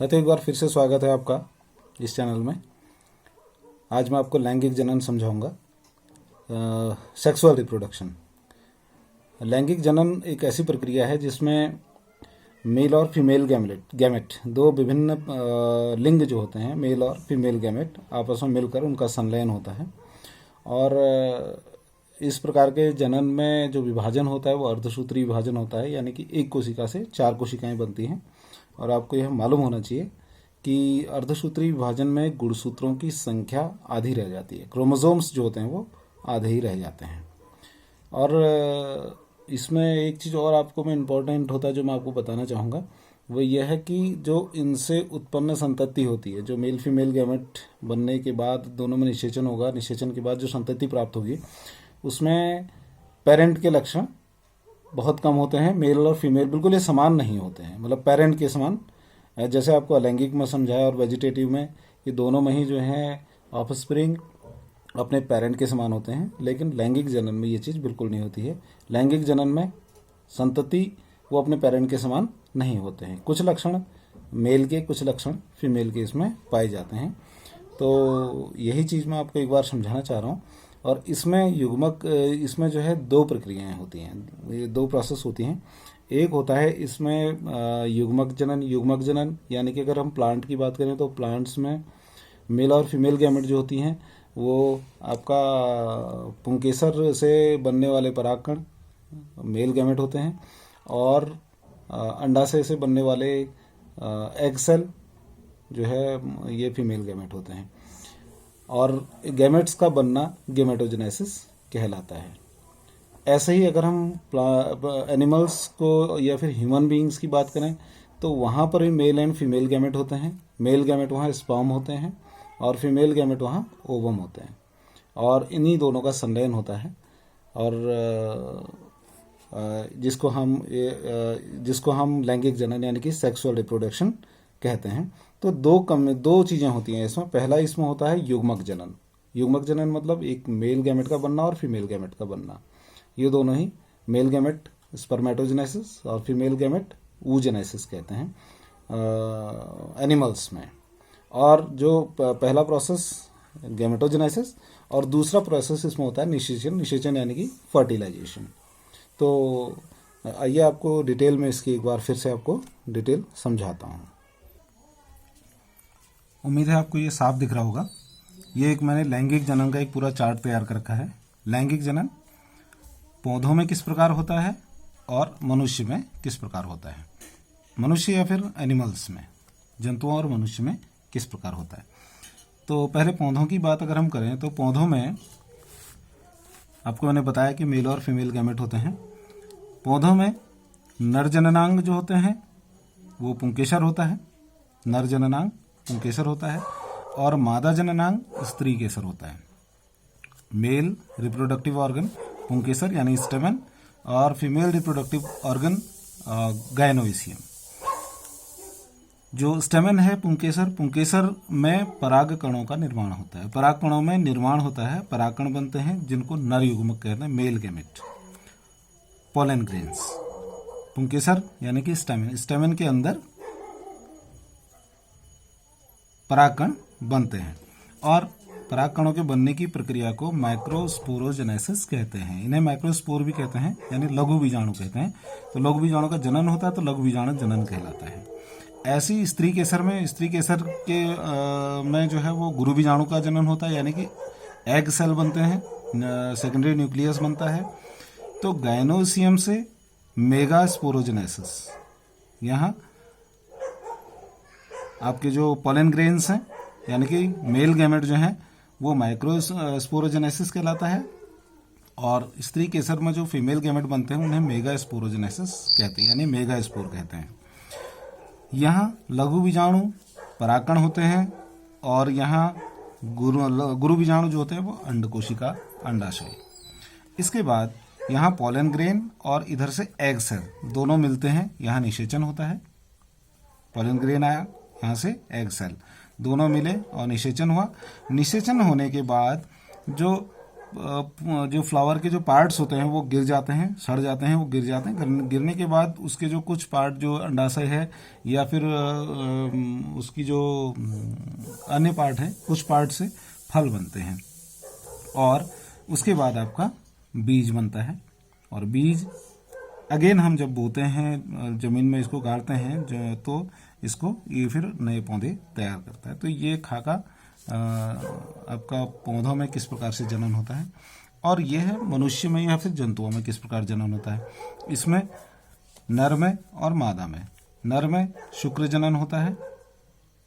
साथियों, एक बार फिर से स्वागत है आपका इस चैनल में। आज मैं आपको लैंगिक जनन समझाऊंगा। Sexual reproduction. लैंगिक जनन एक ऐसी प्रक्रिया है जिसमें मेल और फीमेल गैमेट दो विभिन्न लिंग जो होते हैं, मेल और फीमेल गैमेट आपस में मिलकर उनका संलयन होता है। और इस प्रकार के जनन में जो विभाजन होता है वो अर्धसूत्री विभाजन होता है, यानी कि एक कोशिका से 4 कोशिकाएं बनती हैं। और आपको यह मालूम होना चाहिए कि अर्धसूत्री विभाजन में गुणसूत्रों की संख्या आधी रह जाती है। क्रोमोसोम्स जो होते हैं वो आधे ही रह जाते हैं। और इसमें एक चीज़ और आपको मैं इम्पोर्टेंट होता है जो मैं आपको बताना चाहूँगा, वो यह है कि जो इनसे उत्पन्न संतति होती है, जो मेल फीमेल गैमेट बनने के बाद दोनों में निषेचन होगा, निषेचन के बाद जो संतति प्राप्त होगी उसमें पेरेंट के लक्षण बहुत कम होते हैं। मेल और फीमेल बिल्कुल ये समान नहीं होते हैं, मतलब पेरेंट के समान। जैसे आपको अलैंगिक में समझाया और वेजिटेटिव में, कि दोनों में ही जो है ऑफस्प्रिंग अपने पेरेंट के समान होते हैं, लेकिन लैंगिक जनन में ये चीज़ बिल्कुल नहीं होती है। लैंगिक जनन में संतति वो अपने पेरेंट के समान नहीं होते हैं। कुछ लक्षण मेल के, कुछ लक्षण फीमेल के इसमें पाए जाते हैं। तो यही चीज़ मैं आपको एक बार समझाना चाह रहा हूँ। और इसमें जो है 2 प्रक्रियाएं होती हैं, ये 2 प्रोसेस होती हैं। एक होता है इसमें युग्मक जनन, यानी कि अगर हम प्लांट की बात करें तो प्लांट्स में मेल और फीमेल गैमेट जो होती हैं वो आपका पुंकेसर से बनने वाले परागकण मेल गैमेट होते हैं, और अंडाशय से बनने वाले एग सेल जो है ये फीमेल गैमेट होते हैं। और गैमेट्स का बनना गैमेटोजेनेसिस कहलाता है। ऐसे ही अगर हम एनिमल्स को या फिर ह्यूमन बीइंग्स की बात करें तो वहाँ पर भी मेल एंड फीमेल गैमेट होते हैं। मेल गैमेट वहाँ स्पर्म होते हैं और फीमेल गैमेट वहाँ ओवम होते हैं, और इन्हीं दोनों का संलयन होता है। और जिसको हम लैंगिक जनन यानी कि सेक्सुअल रिप्रोडक्शन कहते हैं। तो 2 चीज़ें होती हैं इसमें। पहला इसमें होता है युग्मक जनन। युग्मक जनन मतलब एक मेल गैमेट का बनना और फीमेल गैमेट का बनना। ये दोनों ही मेल गैमेट स्पर्मेटोजेनेसिस और फीमेल गैमेट oogenesis कहते हैं एनिमल्स में। और जो पहला प्रोसेस गैमेटोजेनेसिस और दूसरा प्रोसेस इसमें होता है निषेचन यानी कि फर्टिलाइजेशन। तो आइए आपको डिटेल में इसकी एक बार फिर से आपको डिटेल समझाता हूँ। उम्मीद है आपको ये साफ दिख रहा होगा। ये एक मैंने लैंगिक जनन का एक पूरा चार्ट तैयार कर रखा है। लैंगिक जनन पौधों में किस प्रकार होता है और मनुष्य में किस प्रकार होता है, मनुष्य या फिर एनिमल्स में, जंतुओं और मनुष्य में किस प्रकार होता है। तो पहले पौधों की बात अगर हम करें तो पौधों में आपको मैंने बताया कि मेल और फीमेल गैमेट होते हैं। पौधों में नर जननांग जो होते हैं वो पुंकेसर होता है, नर जननांग पुंकेसर होता है, और मादा जननांग स्त्री केसर होता है। मेल रिप्रोडक्टिव ऑर्गन पुंकेसर यानी स्टेमन, और फीमेल रिप्रोडक्टिव ऑर्गन गायनोइसियम। जो स्टेमन है पुंकेसर में पराग कणों का निर्माण होता है। पराग कणों में निर्माण होता है, परागकण बनते हैं जिनको नर युग्मक कहते हैं, मेल गैमेट, पोलन ग्रेन्स। पुंकेसर यानी कि स्टेमन के अंदर परागकण बनते हैं, और परागकणों के बनने की प्रक्रिया को माइक्रोस्पोरोजेनेसिस कहते हैं। इन्हें माइक्रोस्पोर भी कहते हैं, यानी लघु बीजाणु कहते हैं। तो लघु बीजाणु का जनन होता है तो लघु बीजाणु जनन कहलाता है। ऐसी स्त्री केसर में जो है वो गुरु बीजाणु का जनन होता है, यानी कि एग सेल बनते हैं, सेकेंडरी न्यूक्लियस बनता है। तो गायनोसियम से मेगा स्पोरोजेनेसिस, यहाँ आपके जो पोलन ग्रेन्स हैं यानी कि मेल गैमेट जो हैं वो माइक्रो स्पोरोजेनेसिस कहलाता है, और स्त्री केसर में जो फीमेल गैमेट बनते हैं उन्हें मेगा स्पोरोजेनेसिस कहते हैं, यानी मेगा स्पोर कहते हैं। यहाँ लघु बीजाणु परागकण होते हैं, और यहाँ गुरु बीजाणु जो होते हैं वो अंडकोशिका अंडाशय। इसके बाद यहाँ पोलन ग्रेन और इधर से एग सेल दोनों मिलते हैं, यहाँ निषेचन होता है। पोलन ग्रेन आया, यहाँ से एग सेल दोनों मिले और निषेचन हुआ। निषेचन होने के बाद जो जो फ्लावर के जो पार्ट्स होते हैं वो गिर जाते हैं, सड़ जाते हैं, वो गिर जाते हैं। गिरने के बाद उसके जो कुछ पार्ट जो अंडाशय है या फिर उसकी जो अन्य पार्ट है, कुछ पार्ट से फल बनते हैं और उसके बाद आपका बीज बनता है। और बीज अगेन हम जब बोते हैं, जमीन में इसको गाड़ते हैं तो इसको ये फिर नए पौधे तैयार करता है। तो ये खाका आपका पौधों में किस प्रकार से जनन होता है और यह है मनुष्य में या फिर जंतुओं में किस प्रकार जनन होता है। इसमें नर में और मादा में, नर में शुक्र जनन होता है,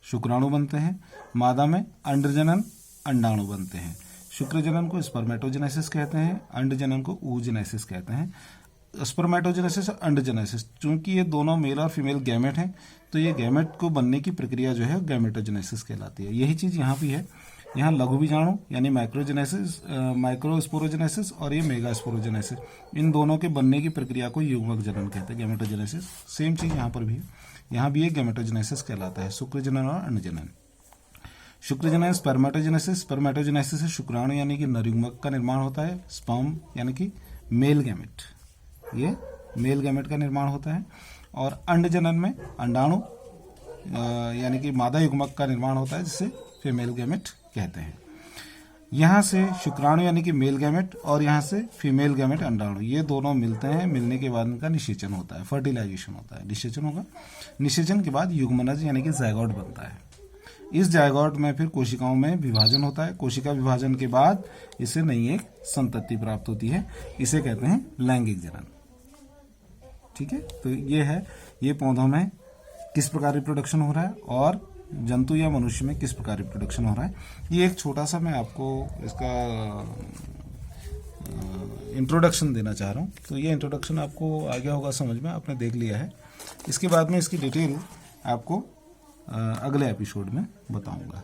शुक्राणु बनते हैं। मादा में अंड जनन, अंडाणु बनते हैं। शुक्र जनन को स्पर्मेटोजेनेसिस कहते हैं, अंड जनन को oogenesis कहते हैं। स्पर्मेटोजेनेसिस और अंडजेनेसिस, चूंकि ये दोनों मेल और फीमेल गैमेट हैं तो ये गैमेट को बनने की प्रक्रिया जो है गैमेटोजेनेसिस कहलाती है। यही चीज यहाँ भी है। यहाँ लघु बीजाणु यानी माइक्रोजेनेसिस, माइक्रोस्पोरोजेनेसिस और ये मेगास्पोरोजेनेसिस, इन दोनों के बनने की प्रक्रिया को युग्मक जनन कहते हैं, गैमेटोजेनेसिस। सेम चीज यहाँ पर भी है, यहाँ भी एक गैमेटोजेनेसिस कहलाता है, शुक्र जनन और अंड जनन। शुक्र जनन स्पर्मेटोजेनेसिस, स्पर्मेटोजेनेसिस से शुक्राणु यानी कि नरयुग्मक का निर्माण होता है। स्पर्म यानी कि मेल गैमेट, ये मेल गैमेट का निर्माण होता है। और अंड जनन में अंडाणु यानी कि मादा युग्मक का निर्माण होता है, जिसे फीमेल गैमेट कहते हैं। यहाँ से शुक्राणु यानी कि मेल गैमेट और यहाँ से फीमेल गैमेट अंडाणु, ये दोनों मिलते हैं। मिलने के बाद इनका निषेचन होता है, फर्टिलाइजेशन होता है, निषेचन होगा। निषेचन के बाद युग्मनज यानी कि जायगोट बनता है। इस जायगोट में फिर कोशिकाओं में विभाजन होता है। कोशिका विभाजन के बाद इसे नई एक संतति प्राप्त होती है, इसे कहते हैं लैंगिक जनन। ठीक है, तो ये है, ये पौधों में किस प्रकार रिप्रोडक्शन हो रहा है और जंतु या मनुष्य में किस प्रकार रिप्रोडक्शन हो रहा है। ये एक छोटा सा मैं आपको इसका इंट्रोडक्शन देना चाह रहा हूँ। तो ये इंट्रोडक्शन आपको आ गया होगा समझ में, आपने देख लिया है। इसके बाद में इसकी डिटेल आपको अगले एपिसोड में बताऊंगा।